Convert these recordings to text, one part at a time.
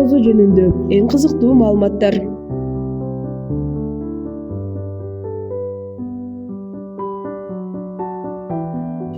орозо жөнүндө эң кызыктуу маалыматтар.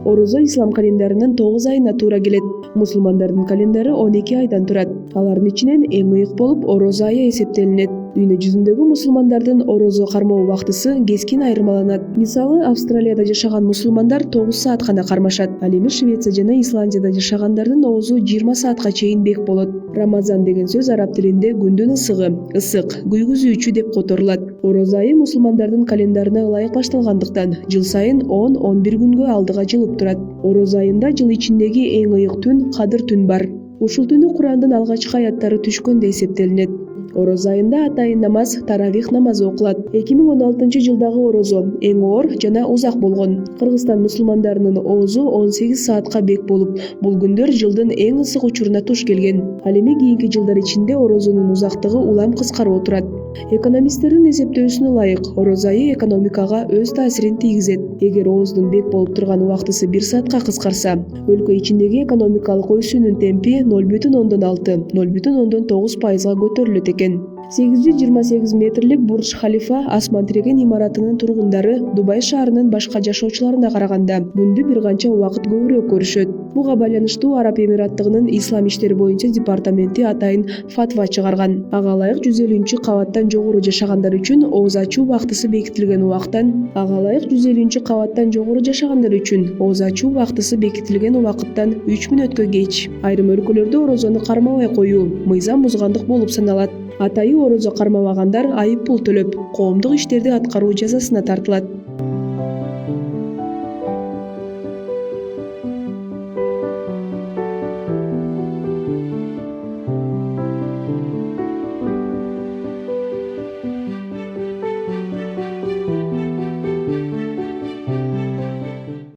Орозо ислам календарынын 9 айына туура келет. Мусулмандардын календары 12 айдан турат. Алардын ичинен эң ыйык болуп орозо айы эсептелинет. Дүйнө жүзүндөгү мусулмандардын орозо кармоо убактысы кескин айырмаланат. Мисалы, Австралияда жашаган мусулмандар 9 саат гана кармашат. Ал эми Швеция жана Исландияда жашагандардын оозу 20 саатка чейин бек болот. Рамазан деген сөз араб тилинде күндүн ысыгы, ысык, күйгүзүүчү деп которулат. Орозо айы мусулмандардын календарына ылайык башталгандыктан жыл сайын 10-11 күнгө алдыга жылып турат. Орозо айында жыл ичиндеги эң ыйык түн Кадыр түн бар. Ушул түнү Курандын алгачкы аяттары түшкөн деп эсептелинет. Орозо айында атайын намаз Таравих намазы окулат. 2016-жылдагы орозо эң оор жана узак болгон. Кыргызстан мусулмандарынын оозу 18 саатка бек болуп, бул күндөр жылдын эң ысык учуруна туш келген. Ал эми кийинки жылдар ичинде орозонун узактыгы улам кыскарып отурат. Экономисттердин эсептөөсүнө ылайык, орозо айы экономикага өз таасирин тийгизет. Эгер ооздун бек болуп турган убактысы 1 саатка кыскарса, өлкө ичиндеги экономикалык өсүүнүн темпи 0,6-0,9% көтөрүлөт экен. 828 метрлик Бурдж Халифа асман тиреген имаратынын тургундары Дубай шаарынын башка жашоочуларына караганда күндү бир канча убакыт көбүрөөк көрүшөт. Буга байланыштуу Араб Эмираттыгынын ислам иштери боюнча департаменти атайын фатва чыгарган. Ага ылайык 150-кабаттан жогору жашагандар үчүн ооз ачуу убактысы бекитилген убакыттан, убакыттан 3 мүнөткө кеч. Айрым өлкөлөрдө орозону кармабай коюу мыйзам бузгандык болуп саналат. Атайы орозо кармабагандар айып пул төлөп, коомдук иштерди аткаруу жазасына тартылат.